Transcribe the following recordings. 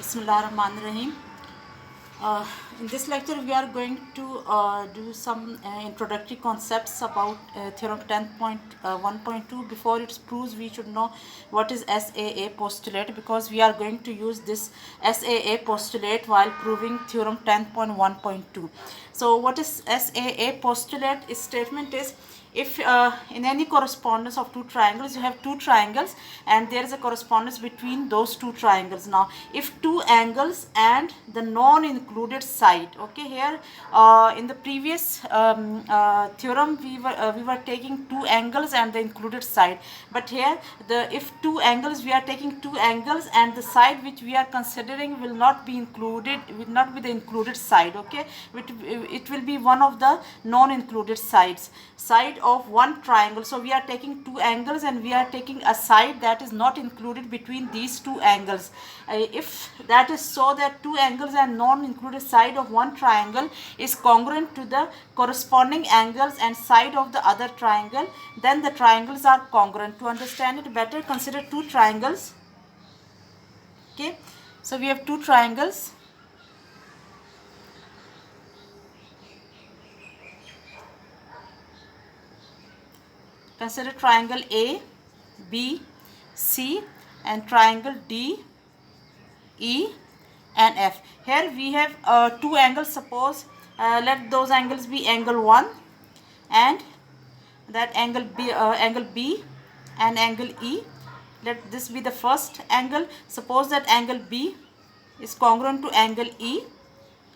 Bismillahirrahmanirrahim. In this lecture, we are going to do some introductory concepts about theorem 10.1.2. Before its proves, we should know what is SAA postulate, because we are going to use this SAA postulate while proving theorem 10.1.2. So, what is SAA postulate? Its statement is, if in any correspondence of two triangles, you have two triangles and there is a correspondence between those two triangles. Now if two angles and the non-included side, okay, here in the previous theorem we were taking two angles and the included side, but here if two angles, we are taking two angles and the side which we are considering will not be included, will not be the included side, okay, it will be one of the non-included side of one triangle. So we are taking two angles and we are taking a side that is not included between these two angles. If that is so, that two angles and non-included side of one triangle is congruent to the corresponding angles and side of the other triangle, then the triangles are congruent. To understand it better, consider two triangles. Okay, so we have two triangles. Consider triangle A, B, C and triangle D, E and F. Here we have two angles. Suppose let those angles be angle 1 and that angle B and angle E. Let this be the first angle. Suppose that angle B is congruent to angle E.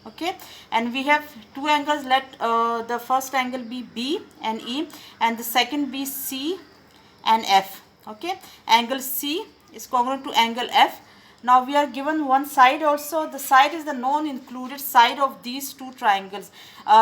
Okay, and we have two angles. Let the first angle be B and E and the second be C and F. Okay, angle C is congruent to angle F. Now we are given one side also. The side is the non-included side of these two triangles,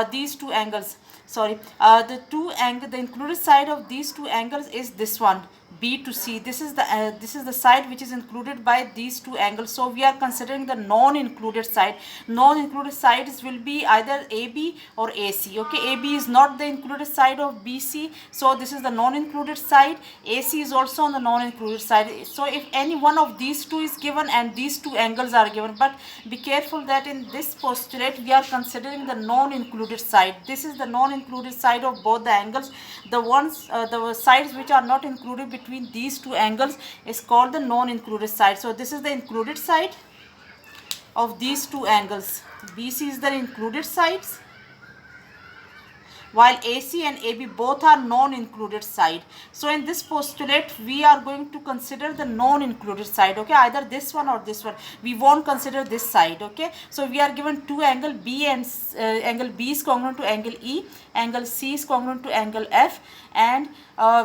these two angles. Sorry, the included side of these two angles is this one, B to C. This is the side which is included by these two angles. So we are considering the non-included side. Non-included sides will be either AB or AC. Okay, AB is not the included side of BC, so this is the non-included side. AC is also on the non-included side. So if any one of these two is given and these two angles are given, but be careful that in this postulate we are considering the non-included side. This is the non-included side of both the angles. The sides which are not included between these two angles is called the non-included side. So this is the included side of these two angles. BC is the included sides, while AC and AB both are non-included side. So in this postulate we are going to consider the non-included side. Okay, either this one or this one. We won't consider this side. Okay, so we are given two angle B and angle B is congruent to angle E, angle C is congruent to angle F, and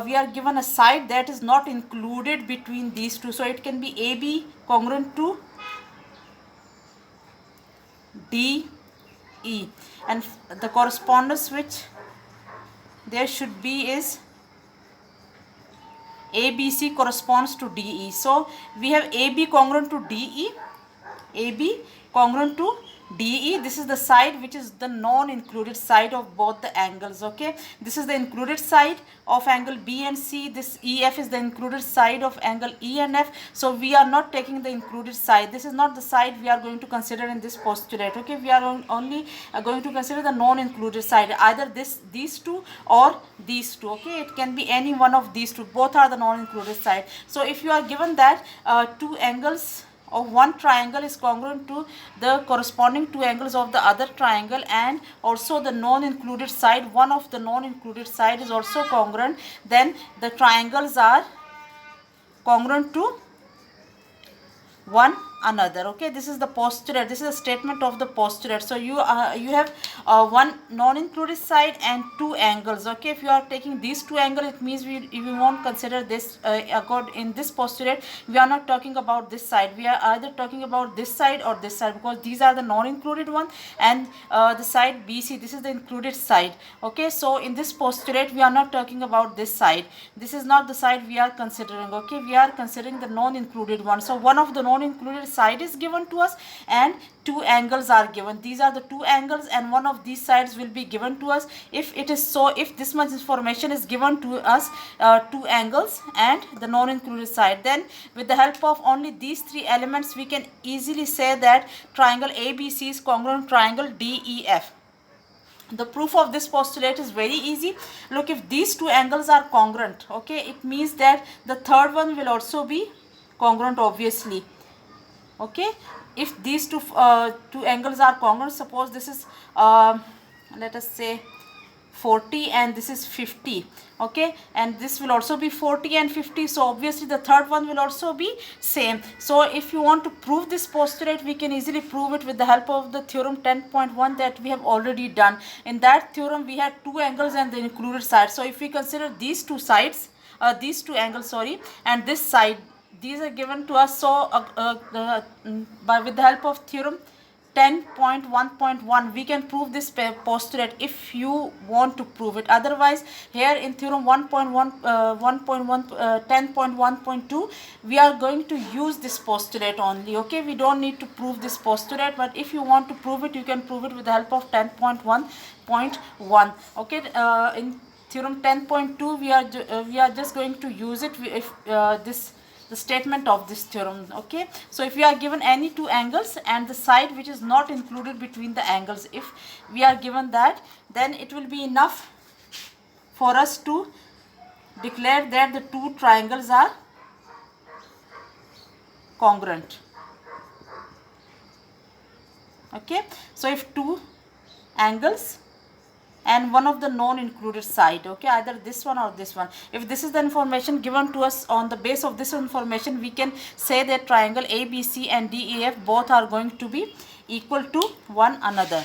we are given a side that is not included between these two. So it can be AB congruent to DE, and the correspondence which there should be is ABC corresponds to DE. So we have AB congruent to DE, AB congruent to DE. This is the side which is the non-included side of both the angles. Okay, this is the included side of angle B and C. This EF is the included side of angle E and F. So we are not taking the included side. This is not the side we are going to consider in this postulate. Okay, we are only going to consider the non-included side, either these two or these two. Okay, it can be any one of these two. Both are the non-included side. So if you are given that two angles of one triangle is congruent to the corresponding two angles of the other triangle, and also the non-included side, one of the non-included side is also congruent, then the triangles are congruent to one another. Okay, this is the postulate. This is a statement of the postulate. So you have one non-included side and two angles. Okay, if you are taking these two angles, it means we won't consider this in this postulate. We are not talking about this side. We are either talking about this side or this side, because these are the non-included one, and the side BC, this is the included side. Okay, so in this postulate we are not talking about this side. This is not the side we are considering. Okay, we are considering the non-included one. So one of the non-included side is given to us and two angles are given. These are the two angles and one of these sides will be given to us. If it is so, if this much information is given to us, two angles and the non-included side, then with the help of only these three elements we can easily say that triangle ABC is congruent to triangle DEF. The proof of this postulate is very easy. Look, if these two angles are congruent, okay, it means that the third one will also be congruent, obviously. Okay, if these two angles are congruent, suppose this is let us say 40 and this is 50, okay, and this will also be 40 and 50, so obviously the third one will also be same. So if you want to prove this postulate, we can easily prove it with the help of the theorem 10.1 that we have already done. In that theorem we had two angles and the included side. So if we consider these two sides, these two angles, sorry, and this side, these are given to us. So with the help of theorem 10.1.1 we can prove this postulate if you want to prove it. Otherwise, here in theorem 10.1.2 we are going to use this postulate only. Okay, we don't need to prove this postulate, but if you want to prove it, you can prove it with the help of 10.1.1. okay, in theorem 10.2 we are just going to use it if the statement of this theorem. Okay, so if we are given any two angles and the side which is not included between the angles, if we are given that, then it will be enough for us to declare that the two triangles are congruent. Okay, so if two angles and one of the non-included side, okay, either this one or this one, if this is the information given to us, on the base of this information we can say that triangle ABC and DEF both are going to be equal to one another.